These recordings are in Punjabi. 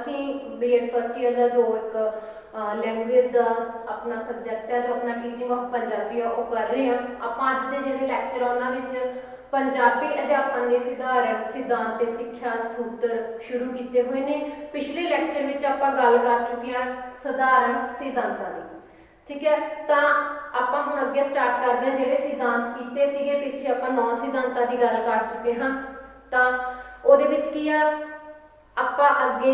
ਅਸੀਂ बीएड फर्स्ट ईयर का जो एक लैंगुएज का अपना सबजैक्ट है, जो अपना टीचिंग ऑफ पंजाबी है वो कर रहे हैं। आप अज के जो लैक्चर उन्होंने पंजाबी अध्यापन के सधारण सिद्धांत ते सिक्ख्या सूत्र शुरू किए हुए हैं। पिछले लैक्चर में आप गल कर चुके हैं सधारण सिद्धांतों की, ठीक है। तो आप हम अगे स्टार्ट करते हैं। जोड़े सिद्धांत किए थे पिछे आप 9 सिद्धांतों की गल कर चुके हाँ। तो वो की आ आप अगे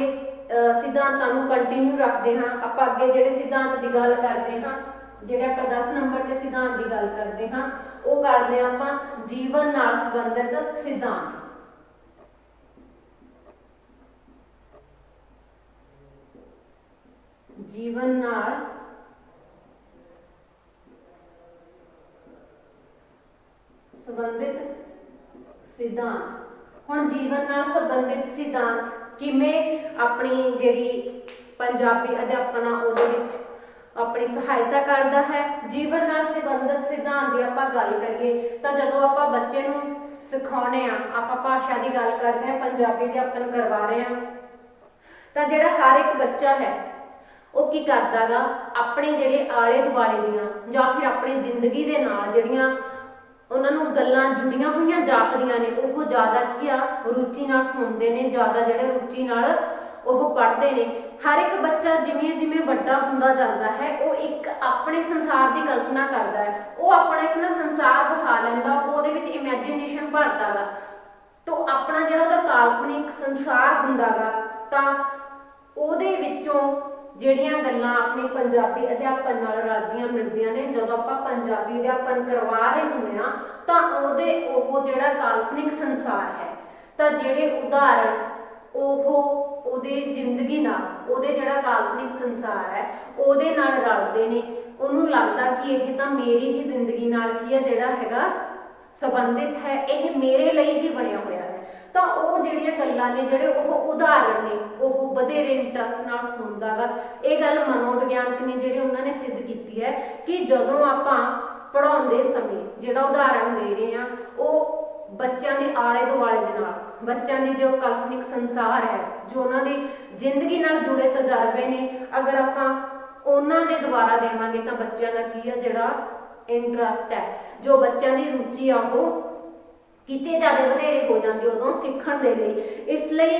सिद्धांतों कंटिन्यू रखते हाँ। आप अगे जो सिद्धांत की गल करते हाँ, जो आप 10 नंबर के सिद्धांत की गल करते हाँ, वो करते हैं आप जीवन नाल संबंधित सिद्धांत। जीवन नाल संबंधित सिद्धांत। हुण जीवन नाल संबंधित सिद्धांत किवें अपनी जिहड़ी पंजाबी अध्यापन आ उहदे विच अपनी सहायता करता है। जीवन नाल संबंधित सिद्धांत की आपां गल करिए तो जदों आपां बच्चे नूं सिखाउने आ, आपां भाषा की गल करते हैं, पंजाबी अध्यापन करवा रहे हैं, तो जिहड़ा हर एक बच्चा है वो की करदा गा अपने जिहड़े आले दुआले दियां जां फिर अपनी जिंदगी दे नाल जिहड़ियां उन्होंने गल्लां जुड़ियां हुई जापदियां ने वो ज़्यादा की आ रुचि नाल सुनते हैं, ज़्यादा जिहड़े रुचि नाल वो पढ़ते हैं। हर एक बच्चा जिमें जिमें वड्डा हुंदा जाता है वो एक अपने संसार की कल्पना करता है, वो अपना एक ना संसार बसा लैंदा, उहदे विच इमेजिनेशन भरदा गा। तो अपना जिहड़ा उहदा काल्पनिक संसार हुंदा गा तां उहदे विचों ਜਿਹੜੀਆਂ ਗੱਲਾਂ अपनी पंजाबी अध्यापन नाल रलदियां मिलदियां ने। जदों आपां पंजाबी अध्यापन करवा रहे हुंदे आ तां ओहदे ओह जिहड़ा काल्पनिक संसार है तां जिहड़े उदाहरण ओह ओहदे जिंदगी नाल ओहदे जिहड़ा काल्पनिक संसार है ओहदे नाल रलदे ने। उहनूं लगदा कि इह तां मेरी ही जिंदगी नाल की है जिहड़ा हैगा संबंधित है, यह मेरे लिए ही बनया होया है। तो वह जिहड़ियां गल्लां ने जिहड़े ओह उदाहरण ने ओह वधेरे इंटरस्ट नाल सुणदा गा। इह गल मनोविग्यानक ने जिहड़े उन्होंने सिद्ध कीती है कि जदों आपां पढ़ाउंदे समय जिहड़ा उदाहरण दे रहे हैं वो बच्चों के आले दुआले दे नाल बच्चों की जो कल्पनिक संसार है, जो उन्होंने जिंदगी नाल जुड़े तजर्बे ने, अगर आपां उन्हां दे द्वारा देवांगे तो बच्चों का की है जिहड़ा इंटरस्ट है, जो बच्चों की रुचि आ वो किते ज़्यादा वधेरे हो जाती उदों सीखण दे लई। इसलिए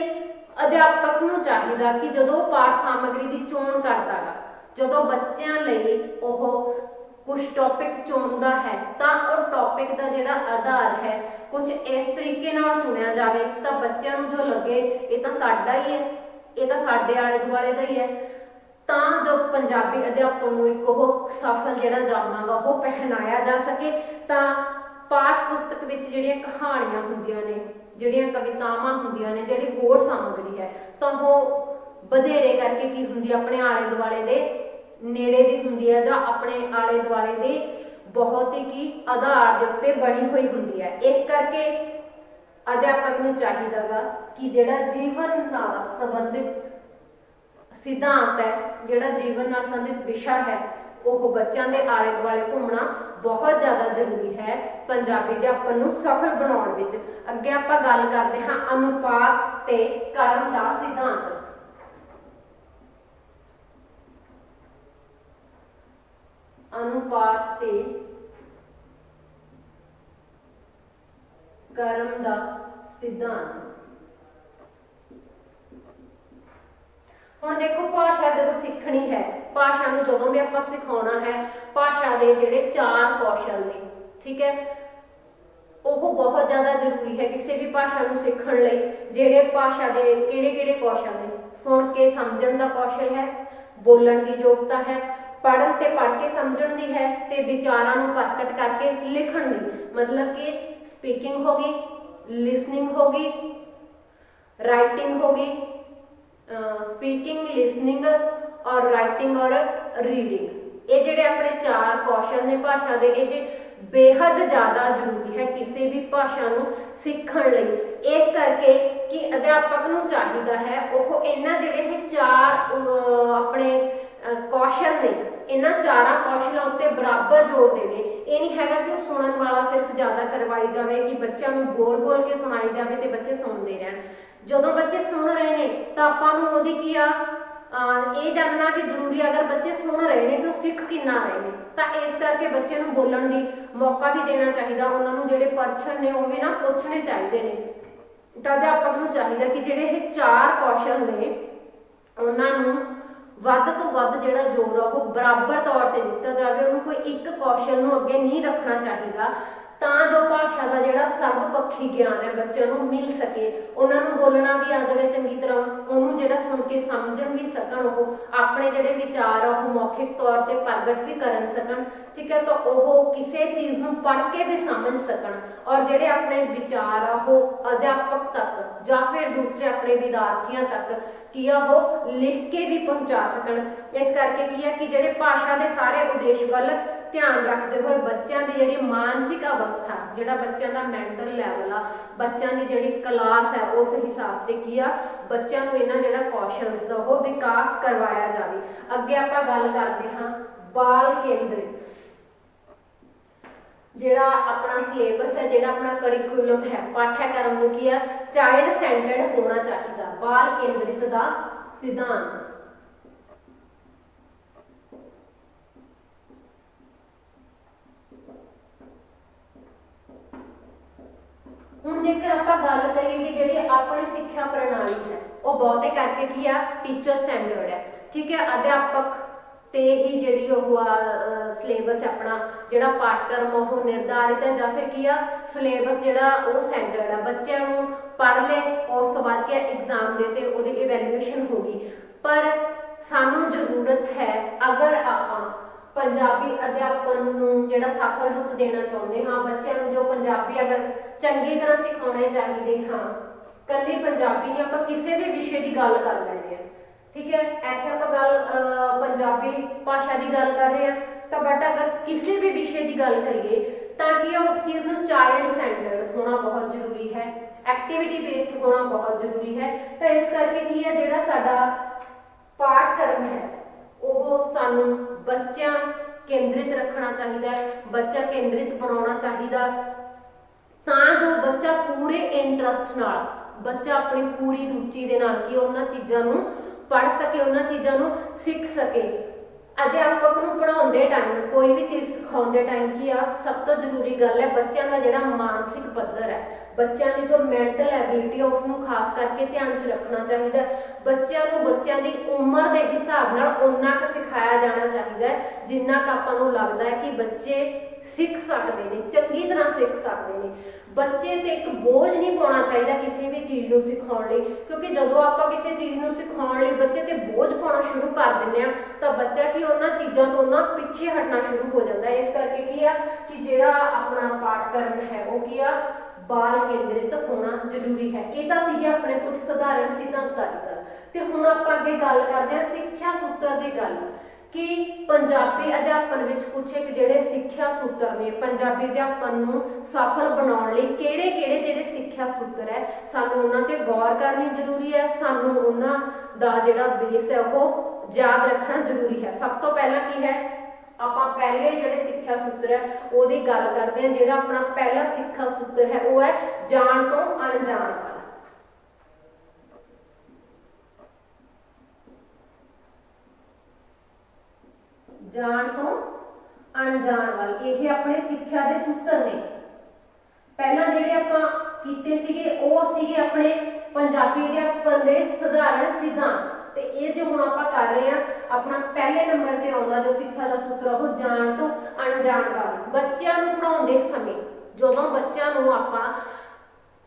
अध्यापक नूं चाहिदा कि जदों पाठ सामग्री की चोण करदा गा, जदों बच्चों लई ओह कुछ टॉपिक चुनदा है तो उस टॉपिक का जिहड़ा आधार है कुछ इस तरीके नाल चुनिया जाए तो बच्चों नूं जो लगे ये तो साडा ही है, ये तो साडे आले दुआले दा ही है, तो जो पंजाबी अध्यापन नूं एक सफल जिहड़ा जामा गा वो पहनाया जा सके। तो पाठ पुस्तक विच जिहड़ियां कहानियां हुंदियां ने, जिहड़ियां कवितावां हुंदियां ने, जिहड़ी होर सामग्री है तो वो वधेरे करके की हुंदी अपने आले दुआले दे नेड़े दी हुंदी है जां अपने आले दुआले दे बहुत ही की आधार के उत्ते बनी हुई हुंदी है। इस करके अध्यापक नूं चाहीदा गा कि जिहड़ा जीवन नाल संबंधित सिद्धांत है, जिहड़ा जीवन नाल संबंधित विषय है वो बच्चों के आले दुआले घूमना बहुत ज़्यादा जरूरी है पंजाबी अध्यापन नूं सफल बनाउण विच। अगे आपां गल करते हैं अनुपात ते कर्म दा सिद्धांत। अनुपात ते कर्म दा सिद्धांत। हुण देखो भाषा जो सीखनी है, भाषा नूं जदों भी आपां सिखाउणा है, भाषा के जिहड़े 4 कौशल ने, ठीक है, वो बहुत ज़्यादा जरूरी है किसी भी भाषा नूं सीखण लई। जिहड़े भाषा के किहड़े-किहड़े कौशल ने, सुण के समझण दा कौशल है, बोलण की योग्यता है, पढ़न ते पढ़ के समझण दी है, ते विचारां नूं प्रकट करके लिखण दी, मतलब कि स्पीकिंग होगी, लिसनिंग होगी, राइटिंग होगी, स्पीकिंग, लिसनिंग और राइटिंग और रीडिंग। ये जिहड़े अपने 4 कौशल ने भाषा के, ये बेहद ज़्यादा जरूरी है किसी भी भाषा नूं सीखण लई। इस करके कि अध्यापक नूं चाहिदा है वो इन्हां जिहड़े 4 अपने कौशल ने, इन्हां 4 कौशलों उत्ते बराबर जोर देवे। ये नहीं हैगा कि सुनन वाला सिर्फ ज़्यादा करवाई जाए कि बच्चों नूं बोल बोल के सुनाई जाए तो बच्चे सुनते रहन। जदों बच्चे सुन रहे हैं ਤਾਂ ਆਪਾਂ ਨੂੰ ਉਹਦੀ ਕੀ ਆ ਇਹ ਜਾਣਨਾ ਕਿ ਜ਼ਰੂਰੀ ਅਗਰ ਬੱਚੇ ਸੁਣ ਰਹੇ ਨੇ ਤਾਂ ਸਿੱਖ ਕਿੰਨਾ ਰਹੇ ਨੇ। ਤਾਂ ਇਸ ਕਰਕੇ ਬੱਚੇ ਨੂੰ ਬੋਲਣ ਦੀ ਮੌਕਾ ਵੀ ਦੇਣਾ ਚਾਹੀਦਾ, ਉਹਨਾਂ ਨੂੰ ਜਿਹੜੇ ਪ੍ਰਸ਼ਨ ਨੇ ਉਹ ਵੀ ਨਾ ਪੁੱਛਣੇ ਚਾਹੀਦੇ ਨੇ। ਤਾਂ ਅਧਿਆਪਕ ਨੂੰ ਚਾਹੀਦਾ ਕਿ ਜਿਹੜੇ ਇਹ 4 ਕੌਸ਼ਲ ਨੇ ਉਹਨਾਂ ਨੂੰ ਵੱਧ ਤੋਂ ਵੱਧ ਜਿਹੜਾ ਜ਼ੋਰ ਆ ਉਹ ਬਰਾਬਰ ਤੌਰ ਤੇ ਦਿੱਤਾ ਜਾਵੇ। ਉਹਨੂੰ ਕੋਈ ਇੱਕ ਕੌਸ਼ਲ ਨੂੰ ਅੱਗੇ ਨਹੀਂ ਰੱਖਣਾ ਚਾਹੀਦਾ ਤਾਂ ਜੋ ਭਾਸ਼ਾ ਦਾ ਜਿਹੜਾ ਸਰਬ ਪੱਖੀ ਗਿਆਨ ਹੈ ਬੱਚਿਆਂ ਨੂੰ ਮਿਲ ਸਕੇ, ਉਹਨਾਂ ਨੂੰ ਬੋਲਣਾ ਵੀ ਆ ਜਾਵੇ ਚੰਗੀ ਤਰ੍ਹਾਂ, ਉਹਨੂੰ ਜਿਹੜਾ ਸੁਣ ਕੇ ਸਮਝਣ ਵੀ ਸਕਣ, ਉਹ ਆਪਣੇ ਜਿਹੜੇ ਵਿਚਾਰ ਆ ਉਹ ਮੌਖਿਕ ਤੌਰ ਤੇ ਪ੍ਰਗਟ ਵੀ ਕਰਨ ਸਕਣ, ਠੀਕ ਹੈ। ਤਾਂ ਉਹ ਕਿਸੇ ਚੀਜ਼ ਨੂੰ ਪੜ੍ਹ ਕੇ ਵੀ ਸਮਝ ਸਕਣ ਔਰ ਜਿਹੜੇ ਆਪਣੇ ਵਿਚਾਰ ਆ ਉਹ ਅਧਿਆਪਕ ਤੱਕ ਜਾਂ ਫਿਰ ਦੂਸਰੇ ਆਪਣੇ ਵਿਦਿਆਰਥੀਆਂ ਤੱਕ ਕੀ ਆ ਉਹ ਲਿਖ ਕੇ ਵੀ ਪਹੁੰਚਾ ਸਕਣ। ਇਸ ਕਰਕੇ ਕੀ ਹੈ ਕਿ ਜਿਹੜੇ ਭਾਸ਼ਾ ਦੇ ਸਾਰੇ ਉਦੇਸ਼ ਵੱਲ ਧਿਆਨ ਰੱਖਦੇ ਹੋਏ ਬੱਚਿਆਂ ਦੀ ਜਿਹੜੀ ਮਾਨਸਿਕ ਅਵਸਥਾ, ਜਿਹੜਾ ਬੱਚਿਆਂ ਦਾ ਮੈਂਟਲ ਲੈਵਲ ਆ, ਬੱਚਿਆਂ ਦੀ ਜਿਹੜੀ ਕਲਾਸ ਹੈ ਉਸ ਹਿਸਾਬ ਤੇ ਕੀ ਆ ਬੱਚਿਆਂ ਨੂੰ ਇਹਨਾਂ ਜਿਹੜਾ ਕੌਸ਼ਲ ਦਾ ਉਹ ਵਿਕਾਸ ਕਰਵਾਇਆ ਜਾਵੇ। ਅੱਗੇ ਆਪਾਂ ਗੱਲ ਕਰਦੇ ਹਾਂ ਬਾਲ ਕੇਂਦਰਿਤ, ਜਿਹੜਾ ਆਪਣਾ ਸਿਲੇਬਸ ਹੈ, ਜਿਹੜਾ ਆਪਣਾ ਕਰਿਕੂਲਮ ਹੈ, ਪਾਠ्यक्रम ਨੂੰ ਕੀ ਆ ਚਾਈਲਡ ਸੈਂਟਰਡ ਹੋਣਾ ਚਾਹੀਦਾ। ਬਾਲ ਕੇਂਦਰਿਤ ਦਾ ਸਿਧਾਂਤ, ਹੁਣ ਜੇਕਰ ਆਪਾਂ ਗੱਲ ਕਰੀਏ ਕਿ ਜਿਹੜੀ ਆਪਣੀ ਸਿੱਖਿਆ ਪ੍ਰਣਾਲੀ ਹੈ ਉਹ ਬਹੁਤੇ ਕਰਕੇ ਕੀ ਆ ਟੀਚਰ ਸਟੈਂਡਰਡ ਹੈ, ਠੀਕ ਹੈ। ਅਧਿਆਪਕ ਤੇ ਹੀ ਜਿਹੜੀ ਉਹ ਸਿਲੇਬਸ ਆਪਣਾ ਜਿਹੜਾ ਪਾਠਕ੍ਰਮ ਉਹ ਨਿਰਧਾਰਿਤ ਹੈ ਜਾਂ ਫਿਰ ਕੀ ਆ ਸਿਲੇਬਸ ਜਿਹੜਾ ਉਹ ਸੈਂਟਰਡ ਆ। ਬੱਚਿਆਂ ਨੂੰ ਪੜ੍ਹ ਲੈ ਉਸ ਤੋਂ ਬਾਅਦ ਕੀ ਐਗਜ਼ਾਮ ਦੇ ਤੇ ਉਹਦੀ ਇਵੈਲੂਏਸ਼ਨ ਹੋਗੀ। ਪਰ ਸਾਨੂੰ ਜ਼ਰੂਰਤ ਹੈ ਅਗਰ ਆਪਾਂ ਪੰਜਾਬੀ ਅਧਿਆਪਨ ਨੂੰ ਜਿਹੜਾ ਸਫਲ ਰੂਪ ਦੇਣਾ ਚਾਹੁੰਦੇ ਹਾਂ, ਬੱਚਿਆਂ ਨੂੰ ਜੋ ਪੰਜਾਬੀ ਅਗਰ ਚੰਗੀ ਤਰ੍ਹਾਂ ਸਿਖਾਉਣੇ ਚਾਹੀਦੇ ਹਾਂ, ਕੱਲੀ ਪੰਜਾਬੀ ਨਹੀਂ ਆਪਾਂ ਕਿਸੇ ਵੀ ਵਿਸ਼ੇ ਦੀ ਗੱਲ ਕਰ ਲੈਂਦੇ ਹਾਂ, ਠੀਕ ਹੈ। ਇੱਥੇ ਆਪਾਂ ਗੱਲ ਪੰਜਾਬੀ ਭਾਸ਼ਾ ਦੀ ਗੱਲ ਕਰ ਰਹੇ ਹਾਂ ਤਾਂ ਬਟ ਅਗਰ ਕਿਸੇ ਵੀ ਵਿਸ਼ੇ ਦੀ ਗੱਲ ਕਰੀਏ ਤਾਂ ਕੀ ਉਸ ਚੀਜ਼ ਨੂੰ ਚਾਈਲਡ ਸੈਂਟਰਡ ਹੋਣਾ ਬਹੁਤ ਜ਼ਰੂਰੀ ਹੈ, ਐਕਟੀਵਿਟੀ ਬੇਸਡ ਹੋਣਾ ਬਹੁਤ ਜ਼ਰੂਰੀ ਹੈ। ਤਾਂ ਇਸ ਕਰਕੇ ਕੀ ਹੈ ਜਿਹੜਾ ਸਾਡਾ ਪਾਠਕ੍ਰਮ ਹੈ ਉਹ ਸਾਨੂੰ ਬੱਚਿਆਂ ਕੇਂਦਰਿਤ ਰੱਖਣਾ ਚਾਹੀਦਾ ਹੈ, ਬੱਚਾ ਕੇਂਦਰਿਤ ਬਣਾਉਣਾ ਚਾਹੀਦਾ ਤਾਂ ਜੋ ਬੱਚਾ ਪੂਰੇ ਇੰਟਰਸਟ ਨਾਲ, ਬੱਚਾ ਆਪਣੀ ਪੂਰੀ ਰੁਚੀ ਦੇ ਨਾਲ ਕੀ ਉਹਨਾਂ ਚੀਜ਼ਾਂ ਨੂੰ ਪੜ੍ਹ ਸਕੇ, ਉਹਨਾਂ ਚੀਜ਼ਾਂ ਨੂੰ ਸਿੱਖ ਸਕੇ। ਅਧਿਆਪਕ ਨੂੰ ਪੜ੍ਹਾਉਂਦੇ ਟਾਈਮ, ਕੋਈ ਵੀ ਚੀਜ਼ ਸਿਖਾਉਂਦੇ ਟਾਈਮ ਕੀ ਆ ਸਭ ਤੋਂ ਜ਼ਰੂਰੀ ਗੱਲ ਹੈ ਬੱਚਿਆਂ ਦਾ ਜਿਹੜਾ ਮਾਨਸਿਕ ਪੱਧਰ ਹੈ, ਬੱਚਿਆਂ ਦੀ ਜੋ ਮੈਂਟਲ ਐਬਿਲਿਟੀ ਹੈ ਉਸ ਨੂੰ ਖਾਸ ਕਰਕੇ ਧਿਆਨ 'ਚ ਰੱਖਣਾ ਚਾਹੀਦਾ। ਬੱਚਿਆਂ ਨੂੰ ਬੱਚਿਆਂ ਦੀ ਉਮਰ ਦੇ ਹਿਸਾਬ ਨਾਲ ਓਨਾ ਕੁ ਸਿਖਾਇਆ ਜਾਣਾ ਚਾਹੀਦਾ ਹੈ ਜਿੰਨਾ ਕੁ ਆਪਾਂ ਨੂੰ ਲੱਗਦਾ ਹੈ ਕਿ ਬੱਚੇ ਸਿੱਖ ਸਕਦੇ ਨੇ, ਚੰਗੀ ਤਰ੍ਹਾਂ ਸਿੱਖ ਸਕਦੇ ਨੇ। ਬੱਚੇ ਤੇ ਇੱਕ ਬੋਝ ਨਹੀਂ ਪਾਉਣਾ ਚਾਹੀਦਾ ਕਿਸੇ ਵੀ ਚੀਜ਼ ਨੂੰ ਸਿਖਾਉਣ ਲਈ, ਕਿਉਂਕਿ ਜਦੋਂ ਆਪਾਂ ਕਿਸੇ ਚੀਜ਼ ਨੂੰ ਸਿਖਾਉਣ ਲਈ ਬੱਚੇ ਤੇ ਬੋਝ ਪਾਉਣਾ ਸ਼ੁਰੂ ਕਰ ਦਿੰਦੇ ਆ ਤਾਂ ਬੱਚਾ ਕੀ ਉਹਨਾਂ ਚੀਜ਼ਾਂ ਤੋਂ ਨਾ ਪਿੱਛੇ ਹਟਣਾ ਸ਼ੁਰੂ ਹੋ ਜਾਂਦਾ। ਇਸ ਕਰਕੇ ਕੀ ਆ ਕਿ ਜਿਹੜਾ ਆਪਣਾ ਪਾਠਕ੍ਰਮ ਹੈ ਉਹ ਕੀ ਆ ਬਾਲ ਕੇਂਦਰਿਤ ਹੋਣਾ ਜ਼ਰੂਰੀ ਹੈ। ਇਹ ਤਾਂ ਸੀਗੇ ਆਪਣੇ ਕੁਝ ਸਧਾਰਨ ਸਿਧਾਂਤਾਂ ਦੀ ਗੱਲ, ਤੇ ਹੁਣ ਆਪਾਂ ਅੱਗੇ ਗੱਲ ਕਰਦੇ ਹਾਂ ਸਿੱਖਿਆ ਸੂਤਰ ਦੀ ਗੱਲ ਕਿ ਪੰਜਾਬੀ ਅਧਿਆਪਨ ਵਿੱਚ ਕੁਝ ਇੱਕ ਜਿਹੜੇ ਸਿੱਖਿਆ ਸੂਤਰ ਨੇ, ਪੰਜਾਬੀ ਅਧਿਆਪਨ ਨੂੰ ਸਫਲ ਬਣਾਉਣ ਲਈ ਕਿਹੜੇ-ਕਿਹੜੇ ਜਿਹੜੇ ਸਿੱਖਿਆ ਸੂਤਰ ਹੈ ਸਾਨੂੰ ਉਹਨਾਂ ਤੇ ਗੌਰ ਕਰਨੀ ਜ਼ਰੂਰੀ ਹੈ, ਸਾਨੂੰ ਉਹਨਾਂ ਦਾ ਜਿਹੜਾ ਬੇਸ ਹੈ ਉਹ ਯਾਦ ਰੱਖਣਾ ਜ਼ਰੂਰੀ ਹੈ। ਸਭ ਤੋਂ ਪਹਿਲਾਂ ਕੀ ਹੈ ਆਪਾਂ ਪਹਿਲੇ ਜਿਹੜੇ ਸਿੱਖਿਆ ਸੂਤਰ ਹੈ ਉਹਦੀ ਗੱਲ ਕਰਦੇ ਹਾਂ। ਜਿਹੜਾ ਆਪਣਾ ਪਹਿਲਾ ਸਿੱਖਿਆ ਸੂਤਰ ਹੈ ਉਹ ਹੈ ਜਾਣ ਤੋਂ ਅਣਜਾਣ ਵੱਲ। ਜਾਣ ਤੋਂ ਅਣਜਾਣ ਵੱਲ ਇਹ ਆਪਣੇ ਸਿੱਖਿਆ ਦੇ ਸੂਤਰ ਨੇ। ਪਹਿਲਾਂ ਜਿਹੜੇ ਆਪਾਂ ਕੀਤੇ ਸੀਗੇ ਉਹ ਸੀਗੇ ਆਪਣੇ ਪੰਜਾਬੀ ਅਧਿਆਪਨ ਦੇ ਸਧਾਰਨ ਸਿਧਾਂਤ, ਤੇ ਇਹ ਜੋ ਹੁਣ ਆਪਾਂ ਕਰ ਰਹੇ ਹਾਂ ਆਪਣਾ ਪਹਿਲੇ ਨੰਬਰ ਤੇ ਆਉਂਦਾ ਜੋ ਸਿੱਖਿਆ ਦਾ ਸੂਤਰ ਉਹ ਜਾਣ ਤੋਂ ਅਣਜਾਣ ਵੱਲ। ਬੱਚਿਆਂ ਨੂੰ ਪੜ੍ਹਾਉਂਦੇ ਸਮੇਂ ਜਦੋਂ ਬੱਚਿਆਂ ਨੂੰ ਆਪਾਂ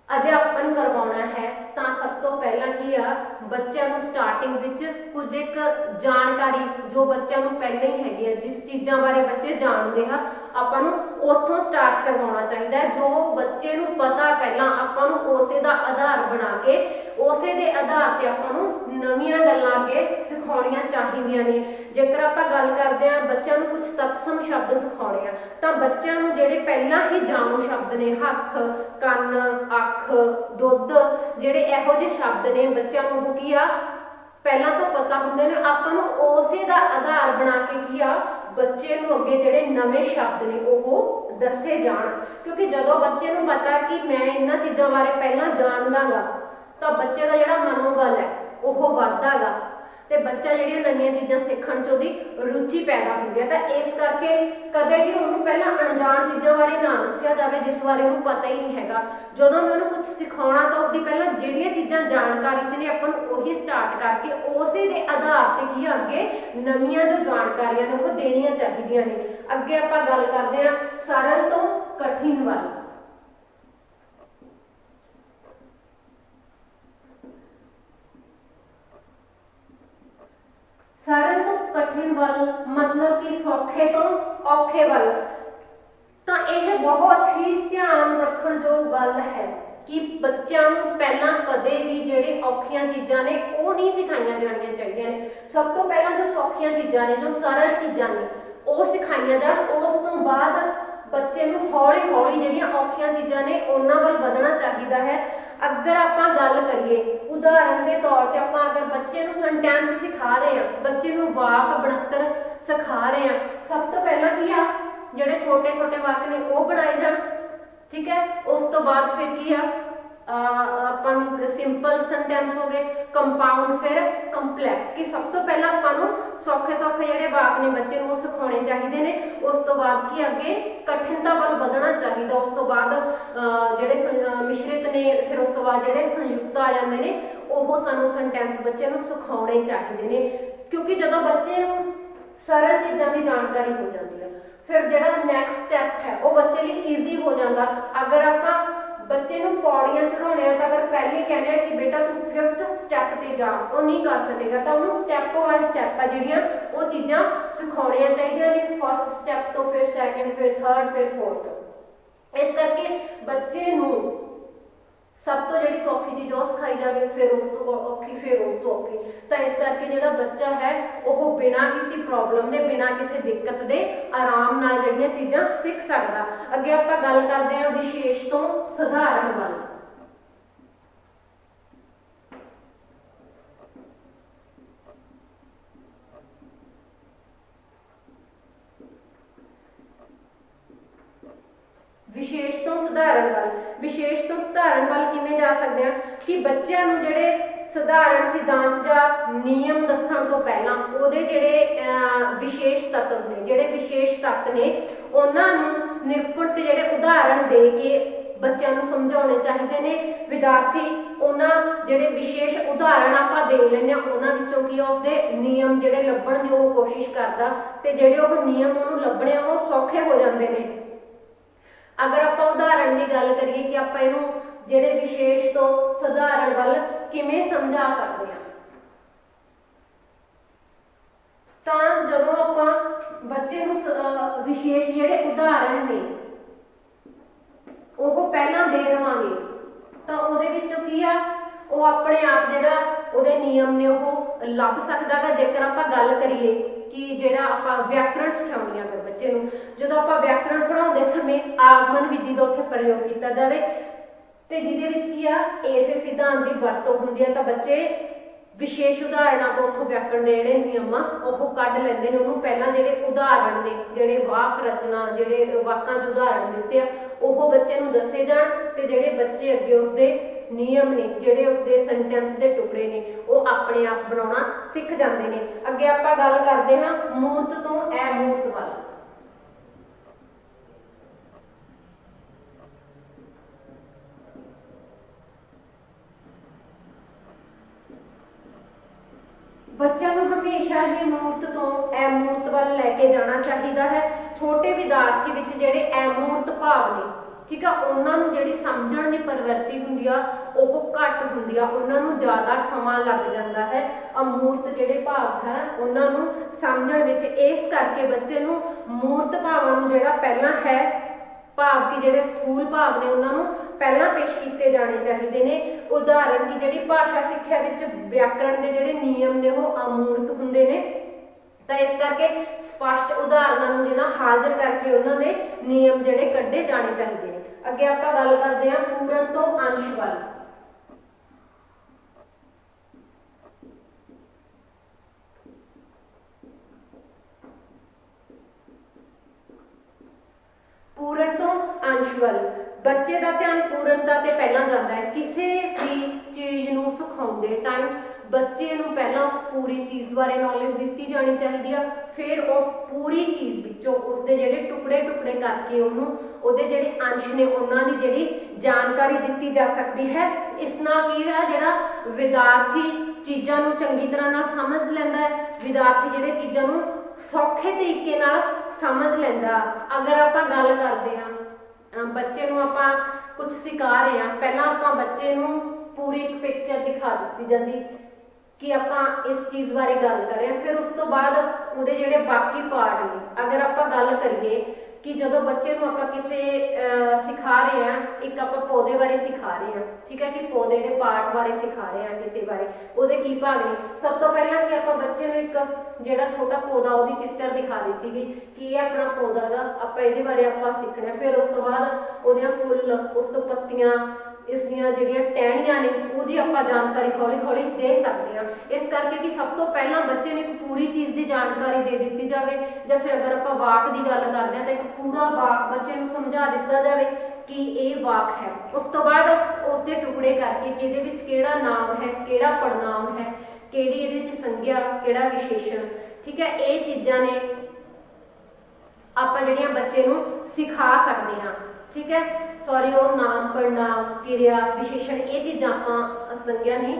ਅਧਿਆਪਨ ਕਰਵਾਉਣਾ ਹੈ ਤਾਂ ਸਭ ਤੋਂ ਪਹਿਲਾਂ ਕੀ ਆ ਬੱਚਿਆਂ ਨੂੰ ਸਟਾਰਟਿੰਗ ਵਿੱਚ ਕੁਝ ਇੱਕ ਜਾਣਕਾਰੀ ਜੋ ਬੱਚਿਆਂ ਨੂੰ ਪਹਿਲਾਂ ਹੀ ਹੈਗੀ ਆ, ਜਿਸ ਚੀਜ਼ਾਂ ਬਾਰੇ ਬੱਚੇ ਜਾਣਦੇ ਆ ਆਪਾਂ ਨੂੰ ਉੱਥੋਂ ਸਟਾਰਟ ਕਰਵਾਉਣਾ ਚਾਹੀਦਾ ਹੈ। ਜੋ ਬੱਚੇ ਨੂੰ ਪਤਾ ਪਹਿਲਾਂ ਆਪਾਂ ਨੂੰ ਉਸੇ ਦਾ ਆਧਾਰ ਬਣਾ ਕੇ ਉਸੇ ਦੇ ਆਧਾਰ ਤੇ ਆਪਾਂ ਨੂੰ ਨਵੀਆਂ ਗੱਲਾਂ ਅੱਗੇ ਸਿਖਾਉਣੀਆਂ ਚਾਹੀਦੀਆਂ ਨੇ। ਜੇਕਰ ਆਪਾਂ ਗੱਲ ਕਰਦੇ ਹਾਂ ਬੱਚਿਆਂ ਨੂੰ ਕੁਝ ਤਤਸਮ ਸ਼ਬਦ ਸਿਖਾਉਣੇ ਆ ਤਾਂ ਬੱਚਿਆਂ ਨੂੰ ਜਿਹੜੇ ਪਹਿਲਾਂ ਹੀ ਜਾਣੂ ਸ਼ਬਦ ਨੇ ਹੱਥ, ਕੰਨ, ਅੱਖ, ਦੁੱਧ, ਜਿਹੜੇ ਇਹੋ ਜਿਹੇ ਸ਼ਬਦ ਨੇ ਬੱਚਿਆਂ ਨੂੰ ਉਹ ਕੀ ਆ ਪਹਿਲਾਂ ਤੋਂ ਪਤਾ ਹੁੰਦੇ ਨੇ। ਆਪਾਂ ਨੂੰ ਉਸੇ ਦਾ ਆਧਾਰ ਬਣਾ ਕੇ ਕੀ ਆ ਬੱਚੇ ਨੂੰ ਅੱਗੇ ਜਿਹੜੇ ਨਵੇਂ ਸ਼ਬਦ ਨੇ ਉਹ ਦੱਸੇ ਜਾਣ, ਕਿਉਂਕਿ ਜਦੋਂ ਬੱਚੇ ਨੂੰ ਪਤਾ ਕਿ ਮੈਂ ਇਹਨਾਂ ਚੀਜ਼ਾਂ ਬਾਰੇ ਪਹਿਲਾਂ ਜਾਣਦਾਗਾ ਤਾਂ ਬੱਚੇ ਦਾ ਜਿਹੜਾ ਮਨੋਬਲ ਹੈ ਉਹ ਉਹ ਵੱਧਦਾ ਗਾ ਤੇ ਬੱਚਾ ਜਿਹੜੀਆਂ ਨਵੀਆਂ ਚੀਜ਼ਾਂ ਸਿੱਖਣ 'ਚ ਉਹਦੀ ਰੁਚੀ ਪੈਦਾ ਹੁੰਦੀ ਹੈ। ਤਾਂ ਇਸ ਕਰਕੇ ਕਦੇ ਵੀ ਉਹਨੂੰ ਪਹਿਲਾਂ ਅਣਜਾਣ ਚੀਜ਼ਾਂ ਬਾਰੇ ਨਾ ਦੱਸਿਆ ਜਾਵੇ ਜਿਸ ਬਾਰੇ ਉਹਨੂੰ ਪਤਾ ਹੀ ਨਹੀਂ ਹੈਗਾ। ਜਦੋਂ ਵੀ ਉਹਨੂੰ ਕੁਝ ਸਿਖਾਉਣਾ ਤਾਂ ਉਸਦੀ ਪਹਿਲਾਂ ਜਿਹੜੀਆਂ ਚੀਜ਼ਾਂ ਜਾਣਕਾਰੀ 'ਚ ਨੇ ਆਪਾਂ ਨੂੰ ਉਹੀ ਸਟਾਰਟ ਕਰਕੇ ਉਸੇ ਦੇ ਆਧਾਰ ਤੇ ਕੀ ਅੱਗੇ ਨਵੀਆਂ ਜੋ ਜਾਣਕਾਰੀਆਂ ਨੇ ਉਹ ਦੇਣੀਆਂ ਚਾਹੀਦੀਆਂ ਨੇ। ਅੱਗੇ ਆਪਾਂ ਗੱਲ ਕਰਦੇ ਹਾਂ ਸਰਲ ਤੋਂ ਕਠਿਨ ਵੱਲ। सरल तो कठिन वाल मतलब कि सौखे तो औखे वाल। तो यह बहुत ही ध्यान रखने जो गल है कि बच्चों को पहला कदे भी जेडे औखियां चीज़ां ने वो नहीं सिखाइया जानियां चाहिए ने। सब तो पहला जो सौखियां चीज़ां ने जो सरल चीज़ां ने वो सिखाइया जान। उस तो बाद बच्चे नूं हौली हौली जिहड़ियां औखियां चीज़ां ने उन्हां वल वधना चाहिदा है। अगर आप गल करिए उदाहरण के तौर पर आप अगर बच्चे को सेंटेंस सिखा रहे हैं, बच्चे को वाक बनतर सिखा रहे हैं, सब तो पहला की आ जिहड़े छोटे छोटे वाक ने वो बनाए जान। ठीक है, उस तो बाद फिर की आ अपन सिंपल सेंटेंस हो गए, कंपाउंड, फिर कंपलैक्स। कि सब तो पहला अपन सौखे सौखे जिहड़े वाक ने बच्चे को सिखाने चाहिए ने। उस तो बाद की अगे कठिनता वाल वधना चाहिए। उस तो बाद जिहड़े मिश्रित ने, फिर उस तो बाद जिहड़े संयुक्त आ जाते हैं वो सानू सेंटेंस बच्चे को सिखाने चाहिए ने। क्योंकि जो बच्चे को सरल चीज़ों की जानकारी हो जाती है फिर जो नैक्सट स्टैप है वो बच्चे लिए ईजी हो जाता। अगर आप बच्चे को पौड़ियां चढ़ाने तो अगर पहले कहने हैं कि बेटा तू 5th स्टैप पर जा, वो नहीं कर सकेगा। तो उन्होंने स्टैप बाय स्टैप है जिहड़ियां वो चीज़ां सिखाउणियां चाहिए ने। फर्स्ट स्टैप तो फिर सैकेंड, फिर थर्ड, फिर फोर्थ। इस करके बच्चे नूं सब तो जी सौखी चीज़ वो सिखाई जाए, फिर उस तो औखी, फिर उस तो औखी। तो इस करके जो बच्चा है वो बिना किसी प्रॉब्लम के, बिना किसी दिक्कत के आराम नाल जिहड़ियां चीज़ां सीख सकदा। अगे आपां गल करते हैं विशेष तो सधारण वाल। विशेष तो सधारण वाल, विशेष तो सधारण वाल किवें जा सकते हैं कि बच्चों को जिहड़े सधारण सिद्धांत या नियम दस्सण तो पहला उहदे जिहड़े विशेष तत्व ने, जिहड़े विशेष तत्व ने उन्हां नूं निरपुण ते जिहड़े उदाहरण दे के बच्चों को समझाने चाहिए ने। विद्यार्थी उन्हां जिहड़े विशेष उदाहरण आपां दे लैंदे हां उन्हां विचों की उसदे नियम जिहड़े लभण दी ओह कोशिश करदा ते जिहड़े ओह नियम उहनूं लभणे ओह सौखे हो जांदे ने। अगर आप उदाहरण की गल करिए कि आप इनू जिहड़े विशेष तो सधारण वाल किवें समझा सकते हैं, तो जदों आप बच्चे नूं विशेष जिहड़े उदाहरण ने वो पहला दे देवांगे तो उहदे विचों की आ वो अपने आप जिहड़ा उहदे नियम ने वो लभ सकदा है। जेकर आप गल करिए कि जिहड़ा आप व्याकरण सिखाउणी अगर बच्चे नूं जदों आप व्याकरण पढ़ाउंदे समय आगमन विधि का उत्थे प्रयोग किया जाए तो जिहदे विच की आ इस सिद्धांत की वरतों हुंदी है, तो बच्चे विशेष उदाहरणों तो उत्थों व्याकरण के जिहड़े नियम आ वो कढ लैंदे ने। उहनूं पहलां जिहड़े उदाहरण ने जिहड़े वाक रचना जिहड़े वाकां च उदाहरण दित्ते आ वो बच्चे नूं दस्से जाण ते जिहड़े बच्चे अगे उसदे नियम ने जिहड़े उसदे सेंटेंस के टुकड़े ने वो अपने आप बनाउणा सीख जांदे ने। अगे आपां गल करदे हां मूर्त तो अमूर्त वाल। बच्चों को हमेशा ही मूर्त तो अमूर्त वाल लैके जाना चाहिए है। छोटे विद्यार्थी विच जिहड़े अमूर्त भाव ने, ठीक है, उन्होंने जिहड़ी समझण दी प्रवृत्ति हुंदी आ ओह घट हुंदी आ, उन्होंने ज़्यादा समा लग जाता है। अमूर्त जिहड़े भाव है उन्होंने समझण विच, इस करके बच्चे नूं मूर्त भावां नूं जिहड़ा पहला है भाव कि जिहड़े स्थूल भाव ने उन्होंने पहला पेश किए जाने चाहिए ने। उदाहरण की जिहड़ी भाषा सिक्ख्या विच व्याकरण के जिहड़े नियम ने वो अमूर्त हुंदे ने। तो इस करके स्पष्ट उदाहरणों जिहड़ा हाजिर करके उन्होंने नियम जिहड़े कढे जाने चाहिए ने। अगे आपां गल करदे हां पूरन तो अंश वाल। पूरन तो अंश वाल बच्चे का ध्यान पूरनता ते पहला जाता है। किसी भी चीज़ नूं सिखाउंदे टाइम ਬੱਚੇ ਨੂੰ ਪਹਿਲਾਂ ਉਸ ਪੂਰੀ ਚੀਜ਼ ਬਾਰੇ ਨੌਲੇਜ ਦਿੱਤੀ ਜਾਣੀ ਚਾਹੀਦੀ ਆ, ਫਿਰ ਉਸ ਪੂਰੀ ਚੀਜ਼ ਵਿੱਚੋਂ ਉਸਦੇ ਜਿਹੜੇ ਟੁਕੜੇ ਟੁਕੜੇ ਕਰਕੇ ਉਹਨੂੰ ਉਹਦੇ ਜਿਹੜੇ ਅੰਸ਼ ਨੇ ਉਹਨਾਂ ਦੀ ਜਿਹੜੀ ਜਾਣਕਾਰੀ ਦਿੱਤੀ ਜਾ ਸਕਦੀ ਹੈ। ਇਸ ਨਾਲ ਕੀ ਹੈ, ਜਿਹੜਾ ਵਿਦਿਆਰਥੀ ਚੀਜ਼ਾਂ ਨੂੰ ਚੰਗੀ ਤਰ੍ਹਾਂ ਨਾਲ ਸਮਝ ਲੈਂਦਾ ਹੈ, ਵਿਦਿਆਰਥੀ ਜਿਹੜੇ ਚੀਜ਼ਾਂ ਨੂੰ ਸੌਖੇ ਤਰੀਕੇ ਨਾਲ ਸਮਝ ਲੈਂਦਾ। ਅਗਰ ਆਪਾਂ ਗੱਲ ਕਰਦੇ ਹਾਂ ਬੱਚੇ ਨੂੰ ਆਪਾਂ ਕੁਝ ਸਿਖਾ ਰਹੇ ਹਾਂ, ਪਹਿਲਾਂ ਆਪਾਂ ਬੱਚੇ ਨੂੰ ਪੂਰੀ ਇੱਕ ਪਿਕਚਰ ਦਿਖਾ ਦਿੱਤੀ ਜਾਂਦੀ ਕਿ ਆਪਾਂ ਇਸ ਚੀਜ਼ ਬਾਰੇ ਗੱਲ ਕਰ ਰਹੇ ਹਾਂ, ਫਿਰ ਉਸ ਤੋਂ ਬਾਅਦ ਉਹਦੇ ਜਿਹੜੇ ਬਾਕੀ ਪਾਰਟ ਨੇ, ਅਗਰ ਆਪਾਂ ਗੱਲ ਕਰੀਏ ਕਿ ਜਦੋਂ ਬੱਚੇ ਨੂੰ ਆਪਾਂ ਕਿਸੇ ਸਿਖਾ ਰਹੇ ਹਾਂ, ਇੱਕ ਆਪਾਂ ਪੌਦੇ ਬਾਰੇ ਸਿਖਾ ਰਹੇ ਹਾਂ, ਠੀਕ ਹੈ, ਕਿ ਪੌਦੇ ਦੇ ਪਾਰਟ ਬਾਰੇ ਸਿਖਾ ਰਹੇ ਹਾਂ, ਕਿਸੇ ਬਾਰੇ ਉਹਦੇ ਕੀ ਭਾਗ ਨੇ। ਸਭ ਤੋਂ ਪਹਿਲਾਂ ਕਿ ਆਪਾਂ ਬੱਚੇ ਨੂੰ ਇੱਕ ਜਿਹੜਾ ਛੋਟਾ ਪੌਦਾ ਉਹਦੀ ਚਿੱਤਰ ਦਿਖਾ ਦਿੱਤੀ ਗਈ ਕਿ ਇਹ ਆਪਣਾ ਪੌਦਾ ਗਾ, ਆਪਾਂ ਇਹਦੇ ਬਾਰੇ ਆਪਾਂ ਸਿੱਖਣਾ। ਫਿਰ ਉਸ ਤੋਂ ਬਾਅਦ ਉਹਦੀਆਂ ਫੁੱਲ, ਉਸ ਤੋਂ ਪੱਤੀਆਂ, ਇਸ ਦੀਆਂ ਜਿਹੜੀਆਂ ਟਹਿਣੀਆਂ ਨੇ ਉਹਦੀ ਆਪਾਂ ਜਾਣਕਾਰੀ ਹੌਲੀ ਹੌਲੀ ਦੇ ਸਕਦੇ ਹਾਂ। ਇਸ ਕਰਕੇ ਕਿ ਸਭ ਤੋਂ ਪਹਿਲਾਂ ਬੱਚੇ ਨੂੰ ਇੱਕ ਪੂਰੀ ਚੀਜ਼ ਦੀ ਜਾਣਕਾਰੀ ਦੇ ਦਿੱਤੀ ਜਾਵੇ, ਜਾਂ ਫਿਰ ਅਗਰ ਆਪਾਂ ਵਾਕ ਦੀ ਗੱਲ ਕਰਦੇ ਹਾਂ ਤਾਂ ਇੱਕ ਪੂਰਾ ਵਾਕ ਬੱਚੇ ਨੂੰ ਸਮਝਾ ਦਿੱਤਾ ਜਾਵੇ ਕਿ ਇਹ ਵਾਕ ਹੈ। ਉਸ ਤੋਂ ਬਾਅਦ ਉਸ ਦੇ ਟੁਕੜੇ ਕਰਕੇ ਕਿ ਇਹਦੇ ਵਿੱਚ ਕਿਹੜਾ ਨਾਮ ਹੈ, ਕਿਹੜਾ ਪੜਨਾਮ ਹੈ, ਕਿਹੜੀ ਇਹਦੇ ਵਿੱਚ ਸੰਗਿਆ, ਕਿਹੜਾ ਵਿਸ਼ੇਸ਼ਣ, ਠੀਕ ਹੈ, ਇਹ ਚੀਜ਼ਾਂ ਨੇ ਆਪਾਂ ਜਿਹੜੀਆਂ ਬੱਚੇ ਨੂੰ ਸਿਖਾ ਸਕਦੇ ਹਾਂ, ਠੀਕ ਹੈ। ਸੌਰੀ, ਉਹ ਨਾਮ, ਪੜਨਾਮ, ਕਿਰਿਆ, ਵਿਸ਼ੇਸ਼ਣ, ਇਹ ਚੀਜ਼ਾਂ ਆਪਾਂ ਸੰਗਿਆ ਨਹੀਂ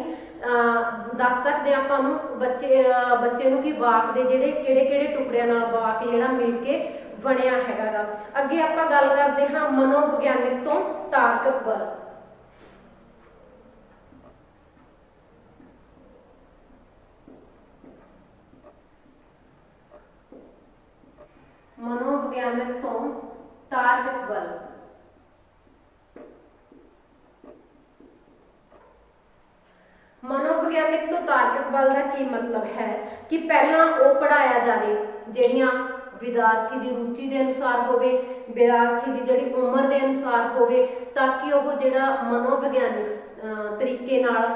ਦੱਸ ਸਕਦੇ ਆਪਾਂ ਨੂੰ ਬੱਚੇ ਨੂੰ ਕਿ ਵਾਕ ਦੇ ਜਿਹੜੇ ਕਿਹੜੇ ਕਿਹੜੇ ਟੁਕੜਿਆਂ ਨਾਲ ਵਾਕ ਜਿਹੜਾ ਮਿਲ ਕੇ ਬਣਿਆ ਹੈਗਾ ਗਾ। ਅੱਗੇ ਆਪਾਂ ਗੱਲ ਕਰਦੇ ਹਾਂ ਮਨੋਵਿਗਿਆਨਿਕ ਤੋਂ ਤਾਰਕਿਕ ਵੱਲ। ਮਨੋਵਿਗਿਆਨਿਕ ਤੋਂ ਤਾਰਕਿਕ ਵੱਲ। ਮਨੋਵਿਗਿਆਨਿਕ ਤੋਂ ਤਾਰਕਿਕ ਵੱਲ ਦਾ ਕੀ ਮਤਲਬ ਹੈ ਕਿ ਪਹਿਲਾਂ ਉਹ ਪੜ੍ਹਾਇਆ ਜਾਵੇ ਜਿਹੜੀਆਂ ਵਿਦਿਆਰਥੀ ਦੀ ਰੁਚੀ ਦੇ ਅਨੁਸਾਰ ਹੋਵੇ, ਵਿਦਿਆਰਥੀ ਦੀ ਜਿਹੜੀ ਉਮਰ ਦੇ ਅਨੁਸਾਰ ਹੋਵੇ, ਤਾਂ ਕਿ ਉਹ ਜਿਹੜਾ ਮਨੋਵਿਗਿਆਨਿਕ ਤਰੀਕੇ ਨਾਲ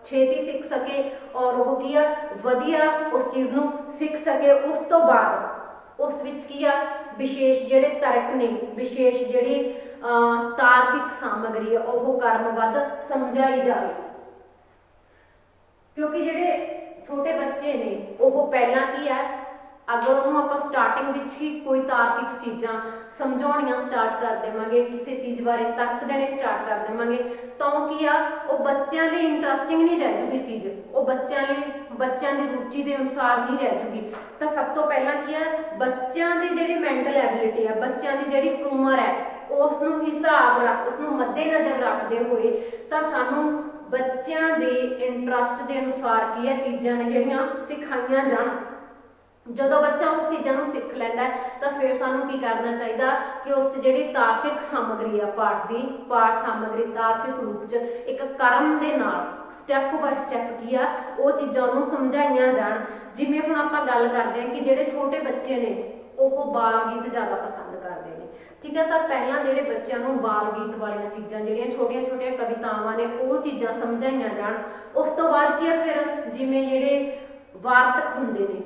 ਛੇਤੀ ਸਿੱਖ ਸਕੇ ਔਰ ਉਹ ਕੀ ਆ ਵਧੀਆ ਉਸ ਚੀਜ਼ ਨੂੰ ਸਿੱਖ ਸਕੇ। ਉਸ ਤੋਂ ਬਾਅਦ ਉਸ ਵਿੱਚ ਕੀ ਆ ਵਿਸ਼ੇਸ਼ ਜਿਹੜੇ ਤਰਕ ਨੇ, ਵਿਸ਼ੇਸ਼ ਜਿਹੜੀ ਤਾਰਕਿਕ ਸਾਮਗਰੀ ਆ ਉਹ ਕਰਮਬੱਧ ਸਮਝਾਈ ਜਾਵੇ। ਕਿਉਂਕਿ ਜਿਹੜੇ ਛੋਟੇ ਬੱਚੇ ਨੇ ਉਹ ਪਹਿਲਾਂ ਕੀ ਹੈ, ਅਗਰ ਉਹਨੂੰ ਆਪਾਂ ਸਟਾਰਟਿੰਗ ਵਿੱਚ ਹੀ ਕੋਈ ਤਾਰਕਿਕ ਚੀਜ਼ਾਂ ਸਮਝਾਉਣੀਆਂ ਸਟਾਰਟ ਕਰ ਦੇਵਾਂਗੇ, ਕਿਸੇ ਚੀਜ਼ ਬਾਰੇ ਤਰਕ ਦੇਣੇ ਸਟਾਰਟ ਕਰ ਦੇਵਾਂਗੇ, ਤਾਂ ਉਹ ਕੀ ਆ ਉਹ ਬੱਚਿਆਂ ਲਈ ਇੰਟਰਸਟਿੰਗ ਨਹੀਂ ਰਹਿ ਜੂਗੀ ਚੀਜ਼, ਉਹ ਬੱਚਿਆਂ ਦੀ ਰੁਚੀ ਦੇ ਅਨੁਸਾਰ ਨਹੀਂ ਰਹਿ ਜੂਗੀ। ਤਾਂ ਸਭ ਤੋਂ ਪਹਿਲਾਂ ਕੀ ਹੈ, ਬੱਚਿਆਂ ਦੀ ਜਿਹੜੀ ਮੈਂਟਲ ਐਬਿਲਿਟੀ ਹੈ, ਬੱਚਿਆਂ ਦੀ ਜਿਹੜੀ ਉਮਰ ਹੈ, ਉਸ ਨੂੰ ਉਸ ਨੂੰ ਮੱਦੇਨਜ਼ਰ ਰੱਖਦੇ ਹੋਏ ਤਾਂ ਸਾਨੂੰ ਬੱਚਿਆਂ ਦੇ ਇੰਟਰਸਟ ਦੇ ਅਨੁਸਾਰ ਕੀ ਹੈ ਚੀਜ਼ਾਂ ਨੇ ਜਿਹੜੀਆਂ ਸਿਖਾਈਆਂ ਜਾਣ। ਜਦੋਂ ਬੱਚਾ ਉਸ ਚੀਜ਼ਾਂ ਨੂੰ ਸਿੱਖ ਲੈਂਦਾ ਤਾਂ ਫਿਰ ਸਾਨੂੰ ਕੀ ਕਰਨਾ ਚਾਹੀਦਾ ਕਿ ਉਸ 'ਚ ਜਿਹੜੀ ਤਾਰਕਿਕ ਸਾਮਗਰੀ ਆ, ਪਾਠ ਸਾਮਗਰੀ ਤਾਰਕਿਕ ਰੂਪ 'ਚ ਇੱਕ ਕਰਮ ਦੇ ਨਾਲ ਸਟੈਪ ਬਾਏ ਸਟੈਪ ਕੀ ਆ ਉਹ ਚੀਜ਼ਾਂ ਨੂੰ ਸਮਝਾਈਆਂ ਜਾਣ। ਜਿਵੇਂ ਹੁਣ ਆਪਾਂ ਗੱਲ ਕਰਦੇ ਹਾਂ ਕਿ ਜਿਹੜੇ ਛੋਟੇ ਬੱਚੇ ਨੇ ਉਹ ਬਾਲ ਗੀਤ ਜ਼ਿਆਦਾ ਪਸੰਦ ਕਰਦੇ ਨੇ, ਠੀਕ ਹੈ, ਤਾਂ ਪਹਿਲਾਂ ਜਿਹੜੇ ਬੱਚਿਆਂ ਨੂੰ ਬਾਲ ਗੀਤ ਵਾਲੀਆਂ ਚੀਜ਼ਾਂ ਜਿਹੜੀਆਂ ਛੋਟੀਆਂ ਛੋਟੀਆਂ ਕਵਿਤਾਵਾਂ ਨੇ ਉਹ ਚੀਜ਼ਾਂ ਸਮਝਾਈਆਂ ਜਾਣ। ਉਸ ਤੋਂ ਬਾਅਦ ਕੀ ਆ ਫਿਰ ਜਿਵੇਂ ਜਿਹੜੇ ਵਾਰਤਕ ਹੁੰਦੇ ਨੇ,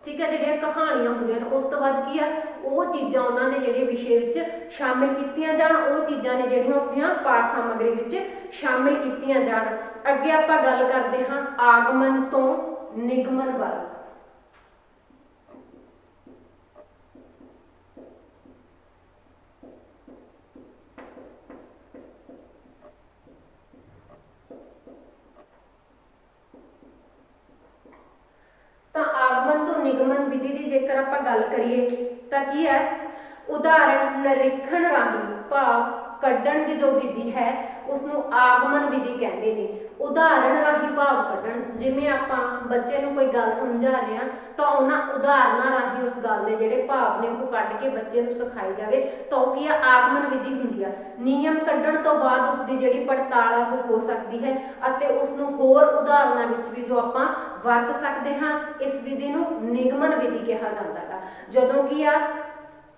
ਠੀਕ ਹੈ, ਜਿਹੜੀਆਂ ਕਹਾਣੀਆਂ ਹੁੰਦੀਆਂ ਨੇ, ਉਸ ਤੋਂ ਬਾਅਦ ਕੀ ਆ ਉਹ ਚੀਜ਼ਾਂ ਉਹਨਾਂ ਦੇ ਜਿਹੜੇ ਵਿਸ਼ੇ ਵਿੱਚ ਸ਼ਾਮਿਲ ਕੀਤੀਆਂ ਜਾਣ, ਉਹ ਚੀਜ਼ਾਂ ਨੇ ਜਿਹੜੀਆਂ ਉਸਦੀਆਂ ਪਾਠ ਸਾਮਗਰੀ ਵਿੱਚ ਸ਼ਾਮਿਲ ਕੀਤੀਆਂ ਜਾਣ। ਅੱਗੇ ਆਪਾਂ ਗੱਲ ਕਰਦੇ ਹਾਂ ਆਗਮਨ ਤੋਂ ਨਿਗਮਨ ਵੱਲ। ਆਗਮਨ ਤੋਂ ਨਿਗਮਨ ਵਿਧੀ ਦੀ ਜੇਕਰ ਆਪਾਂ ਗੱਲ ਕਰੀਏ ਤਾਂ ਕੀ ਹੈ, ਉਦਾਹਰਣ ਨਿਰੀਖਣ ਰਾਹੀਂ ਭਾਵ ਕੱਢਣ ਦੀ ਜੋ ਵਿਧੀ ਹੈ ਉਸਨੂੰ ਆਗਮਨ ਵਿਧੀ ਕਹਿੰਦੇ ਨੇ। ਉਦਾਹਰਣ ਰਾਹੀਂ ਭਾਵ ਕੱਢਣ, ਜਿਵੇਂ ਆਪਾਂ ਬੱਚੇ ਨੂੰ ਕੋਈ ਗੱਲ ਸਮਝਾ ਰਹੇ ਹਾਂ ਤਾਂ ਉਹਨਾਂ ਉਦਾਹਰਨਾਂ ਰਾਹੀਂ ਉਸ ਗੱਲ ਦੇ ਜਿਹੜੇ ਭਾਵ ਨੇ ਉਹ ਕੱਢ ਕੇ ਬੱਚੇ ਨੂੰ ਸਿਖਾਈ ਜਾਵੇ, ਤਾਂ ਉਹ ਕੀ ਆ ਆਗਮਨ ਵਿਧੀ ਹੁੰਦੀ ਆ। ਨਿਯਮ ਕੱਢਣ ਤੋਂ ਬਾਅਦ ਉਸਦੀ ਜਿਹੜੀ ਪੜਤਾਲ ਆ ਉਹ ਹੋ ਸਕਦੀ ਹੈ ਅਤੇ ਉਸਨੂੰ ਹੋਰ ਉਦਾਹਰਨਾਂ ਵਿੱਚ ਵੀ ਜੋ ਆਪਾਂ ਵਰਤ ਸਕਦੇ ਹਾਂ। ਇਸ ਵਿਧੀ ਨੂੰ ਨਿਗਮਨ ਵਿਧੀ ਕਿਹਾ ਜਾਂਦਾ ਹੈ। ਜਦੋਂ ਕੀ ਆ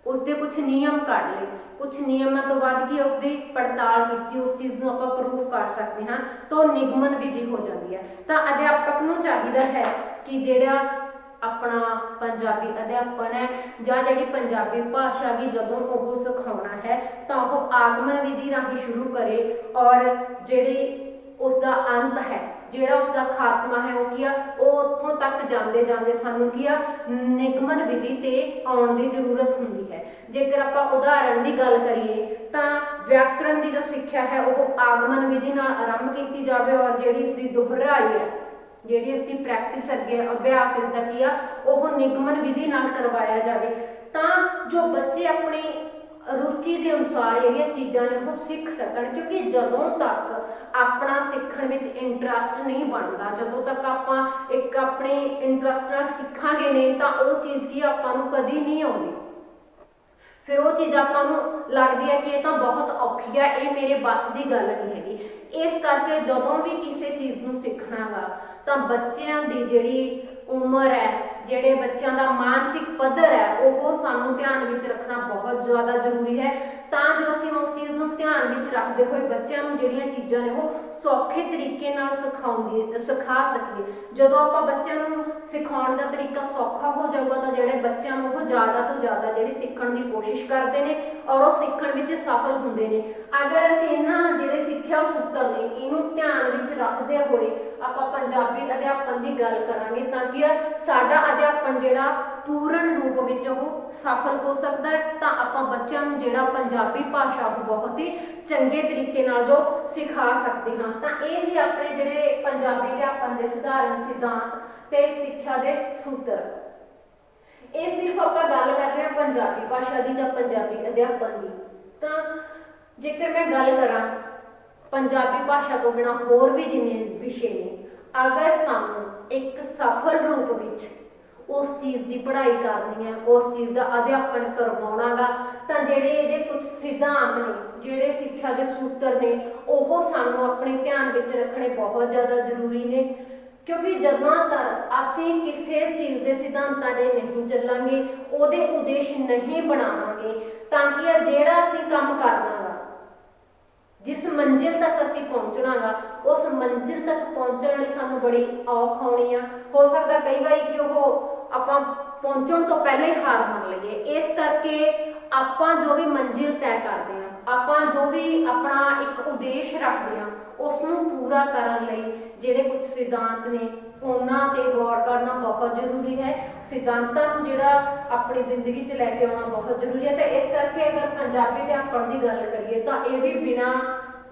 ਉਸਦੇ ਕੁਝ ਨਿਯਮ ਕੱਢ ਲਏ, ਕੁਝ ਨਿਯਮਾਂ ਤੋਂ ਬਾਅਦ ਕੀ ਉਸਦੀ ਪੜਤਾਲ ਕੀਤੀ, ਉਸ ਚੀਜ਼ ਨੂੰ ਆਪਾਂ ਪ੍ਰੂਫ ਕਰ ਸਕਦੇ ਹਾਂ ਤਾਂ ਨਿਗਮਨ ਵਿਧੀ ਹੋ ਜਾਂਦੀ ਹੈ। ਤਾਂ ਅਧਿਆਪਕ ਨੂੰ ਚਾਹੀਦਾ ਹੈ ਕਿ ਜਿਹੜਾ ਆਪਣਾ ਪੰਜਾਬੀ ਅਧਿਆਪਨ ਹੈ ਜਾਂ ਜਿਹੜੀ ਪੰਜਾਬੀ ਭਾਸ਼ਾ ਦੀ ਜਦੋਂ ਉਹ ਸਿਖਾਉਣਾ ਹੈ ਤਾਂ ਉਹ ਆਗਮਨ ਵਿਧੀ ਰਾਹੀਂ ਸ਼ੁਰੂ ਕਰੇ ਔਰ ਜਿਹੜੀ ਉਸਦਾ ਅੰਤ ਹੈ ਜਿਹੜਾ ਉਸਦਾ ਖਾਤਮਾ ਹੈ ਉਹ ਕੀ ਆ, ਉਹ ਉੱਥੋਂ ਤੱਕ ਜਾਂਦੇ ਜਾਂਦੇ ਸਾਨੂੰ ਕੀ ਆ, ਨਿਗਮਨ ਵਿਧੀ ਤੇ ਆਉਣ ਦੀ ਜ਼ਰੂਰਤ ਹੁੰਦੀ ਹੈ। ਜੇਕਰ ਆਪਾਂ ਉਦਾਹਰਣ ਦੀ ਗੱਲ ਕਰੀਏ ਤਾਂ ਵਿਆਕਰਣ ਦੀ ਜੋ ਸਿੱਖਿਆ ਹੈ ਉਹ ਆਗਮਨ ਵਿਧੀ ਨਾਲ ਆਰੰਭ ਕੀਤੀ ਜਾਵੇ ਔਰ ਜਿਹੜੀ ਇਸਦੀ ਦੁਹਰਾਈ ਹੈ, ਜਿਹੜੀ ਇਸਦੀ ਪ੍ਰੈਕਟਿਸ ਅੱਗੇ ਅਭਿਆਸ ਇਸਦਾ ਕੀ ਆ, ਉਹ ਨਿਗਮਨ ਵਿਧੀ ਨਾਲ ਕਰਵਾਇਆ ਜਾਵੇ ਤਾਂ ਜੋ ਬੱਚੇ ਆਪਣੀ रुचि के अनुसार ਜਿਹੜੀਆਂ ਚੀਜ਼ਾਂ ਨੇ ਉਹ ਸਿੱਖ ਸਕਣ। क्योंकि ਜਦੋਂ तक अपना सिखण विच इंटरस्ट नहीं बनता, ਜਦੋਂ तक ਆਪਾਂ एक अपने इंटरस्ट ਨਾਲ ਸਿੱਖਾਂਗੇ नहीं ਤਾਂ ਉਹ ਚੀਜ਼ ਕੀ ਆਪਾਂ ਨੂੰ ਕਦੀ ਨਹੀਂ ਆਉਂਦੀ। फिर वो चीज़ ਆਪਾਂ ਨੂੰ लगती है कि ये तो बहुत औखी है, ये मेरे बस की गल नहीं हैगी। इस करके ਜਦੋਂ भी किसी चीज़ ਨੂੰ ਸਿੱਖਣਾ ਗਾ ਤਾਂ ਬੱਚਿਆਂ ਦੀ ਜਿਹੜੀ उम्र है, ਜਿਹੜੇ ਬੱਚਿਆਂ ਦਾ मानसिक पद्धर है वो सानू ध्यान ਵਿੱਚ ਰੱਖਣਾ बहुत ज़्यादा जरूरी है ਤਾਂ ਜੋ ਅਸੀਂ ਉਸ ਚੀਜ਼ ਨੂੰ ਧਿਆਨ ਵਿੱਚ ਰੱਖਦੇ ਹੋਏ ਬੱਚਿਆਂ ਨੂੰ ਜਿਹੜੀਆਂ ਚੀਜ਼ਾਂ ਨੇ ਉਹ ਸੌਖੇ ਤਰੀਕੇ ਨਾਲ ਸਿਖਾ ਸਕੀਏ। ਜਦੋਂ ਆਪਾਂ ਬੱਚਿਆਂ ਨੂੰ ਸਿਖਾਉਣ ਦਾ ਤਰੀਕਾ ਸੌਖਾ ਹੋ ਜਾਊਗਾ ਤਾਂ ਜਿਹੜੇ ਬੱਚਿਆਂ ਨੂੰ ਉਹ ਜ਼ਿਆਦਾ ਤੋਂ ਜ਼ਿਆਦਾ ਜਿਹੜੀ ਸਿੱਖਣ ਦੀ ਕੋਸ਼ਿਸ਼ ਕਰਦੇ ਨੇ ਔਰ ਉਹ ਸਿੱਖਣ ਵਿੱਚ ਸਫਲ ਹੁੰਦੇ ਨੇ। ਅਗਰ ਅਸੀਂ ਇਹਨਾਂ ਜਿਹੜੇ ਸਿੱਖਿਆ ਸੂਤਰ ਨੇ ਇਹਨੂੰ ਧਿਆਨ ਵਿੱਚ ਰੱਖਦੇ ਹੋਏ ਆਪਾਂ ਪੰਜਾਬੀ ਅਧਿਆਪਨ ਦੀ ਗੱਲ ਕਰਾਂਗੇ ਤਾਂ ਕਿ ਸਾਡਾ ਅਧਿਆਪਨ ਜਿਹੜਾ ਪੂਰਨ ਰੂਪ ਵਿੱਚ ਉਹ ਸਫਲ ਹੋ ਸਕਦਾ ਹੈ ਤਾਂ ਆਪਾਂ ਬੱਚਿਆਂ ਨੂੰ ਜਿਹੜਾ ਪੰਜਾਬੀ ਭਾਸ਼ਾ ਉਹ ਬਹੁਤ ਹੀ ਚੰਗੇ ਤਰੀਕੇ ਨਾਲ ਜੋ ਸਿਖਾ ਸਕਦੇ ਹਾਂ। ਤਾਂ ਇਹ ਸੀ ਆਪਣੇ ਜਿਹੜੇ ਪੰਜਾਬੀ ਅਧਿਆਪਨ ਦੇ ਸਧਾਰਨ ਸਿਧਾਂਤ ਤੇ ਸਿੱਖਿਆ ਦੇ ਸੂਤਰ। ਇਹ ਸਿਰਫ ਆਪਾਂ ਗੱਲ ਕਰ ਰਹੇ ਹਾਂ ਪੰਜਾਬੀ ਭਾਸ਼ਾ ਦੀ ਜਾਂ ਪੰਜਾਬੀ ਅਧਿਆਪਨ ਦੀ। ਤਾਂ ਜੇਕਰ ਮੈਂ ਗੱਲ ਕਰਾਂ ਪੰਜਾਬੀ ਭਾਸ਼ਾ ਤੋਂ ਬਿਨਾਂ ਹੋਰ ਵੀ ਜਿੰਨੇ ਵਿਸ਼ੇ ਨੇ, ਅਗਰ ਸਾਨੂੰ ਇੱਕ ਸਫਲ ਰੂਪ ਵਿੱਚ उस चीज़ की पढ़ाई करनी है, उस चीज़ का अध्यापन करवाना गा तो जेडे ये कुछ सिद्धांत ने, जेडे सिक्ख्या के सूत्र ने वो सानू अपने ध्यान में रखने बहुत ज़्यादा जरूरी ने। क्योंकि जदों तक असी किसी चीज़ के सिद्धांतों ने नहीं चलांगे, उहदे उद्देश्य नहीं बनावांगे ताकि जेड़ा असी काम करना गा, जिस मंजिल तक असी पहुँचना गा उस मंजिल तक पहुँचने लिए सानू बड़ी औख आउणी आ। हो सकता कई बार कि वो ਆਪਾਂ ਪਹੁੰਚਣ ਤੋਂ ਪਹਿਲਾਂ ਹੀ ਹਾਰ ਮੰਨ ਲਈਏ। ਇਸ ਕਰਕੇ ਆਪਾਂ ਜੋ ਵੀ ਮੰਜ਼ਿਲ ਤੈਅ ਕਰਦੇ ਹਾਂ, ਆਪਾਂ ਜੋ ਵੀ ਆਪਣਾ ਇੱਕ ਉਦੇਸ਼ ਰੱਖਦੇ ਹਾਂ ਉਸ ਨੂੰ ਪੂਰਾ ਕਰਨ ਲਈ ਜਿਹੜੇ ਕੁਝ ਸਿਧਾਂਤ ਨੇ ਉਹਨਾਂ ਤੇ ਗੌਰ ਕਰਨਾ ਬਹੁਤ ਜ਼ਰੂਰੀ ਹੈ। ਸਿਧਾਂਤਾਂ ਨੂੰ ਜਿਹੜਾ ਆਪਣੀ ਜ਼ਿੰਦਗੀ 'ਚ ਲੈ ਕੇ ਆਉਣਾ ਬਹੁਤ ਜ਼ਰੂਰੀ ਹੈ। ਤੇ ਇਸ ਕਰਕੇ ਅਗਰ ਪੰਜਾਬੀ ਅਧਿਆਪਨ ਦੀ ਗੱਲ ਕਰੀਏ ਤਾਂ ਇਹ ਵੀ ਬਿਨਾਂ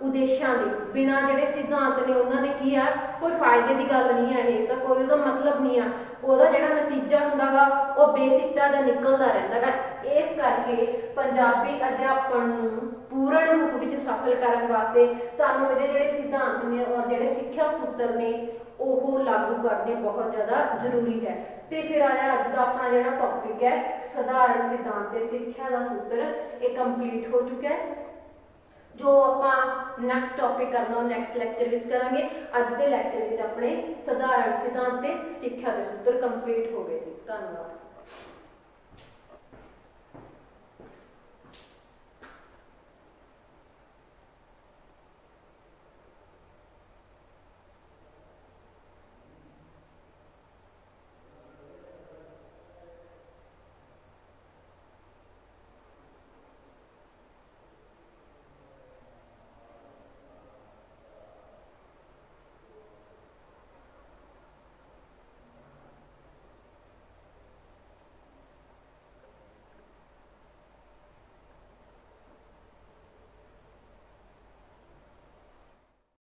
ਉਦੇਸ਼ਾਂ ਦੇ, ਬਿਨਾਂ ਜਿਹੜੇ ਸਿਧਾਂਤ ਨੇ ਉਹਨਾਂ ਦੇ ਕੀ ਆ, ਕੋਈ ਫਾਇਦੇ ਦੀ ਗੱਲ ਨਹੀਂ ਹੈ। ਇਹ ਤਾਂ ਕੋਈ ਉਹਦਾ ਮਤਲਬ ਨਹੀਂ ਆ, ਉਹਦਾ ਜਿਹੜਾ ਨਤੀਜਾ ਹੁੰਦਾ ਗਾ ਉਹ ਬੇਸਿੱਟਾ ਜਿਹਾ ਨਿਕਲਦਾ ਰਹਿੰਦਾ ਗਾ। ਇਸ ਕਰਕੇ ਪੰਜਾਬੀ ਅਧਿਆਪਨ ਨੂੰ ਪੂਰਨ ਰੂਪ ਵਿੱਚ ਸਫਲ ਕਰਨ ਵਾਸਤੇ ਸਾਨੂੰ ਇਹਦੇ ਜਿਹੜੇ ਸਿਧਾਂਤ ਨੇ ਔਰ ਜਿਹੜੇ ਸਿੱਖਿਆ ਸੂਤਰ ਨੇ ਉਹ ਲਾਗੂ ਕਰਨੇ ਬਹੁਤ ਜ਼ਿਆਦਾ ਜ਼ਰੂਰੀ ਹੈ। ਤੇ ਫਿਰ ਆਇਆ ਅੱਜ ਦਾ ਆਪਣਾ ਜਿਹੜਾ ਟੌਪਿਕ ਹੈ ਸਧਾਰਨ ਸਿਧਾਂਤ ਤੇ ਸਿੱਖਿਆ ਦਾ ਸੂਤਰ, ਇਹ ਕੰਪਲੀਟ ਹੋ ਚੁੱਕਾ ਹੈ। जो आप नैक्सट टॉपिक करना नैक्सट लैक्चर में करांगे। अज के लैक्चर में अपने सधारण सिद्धांत ते सिक्ख्या के सूत्र कंप्लीट हो गए। धन्यवाद।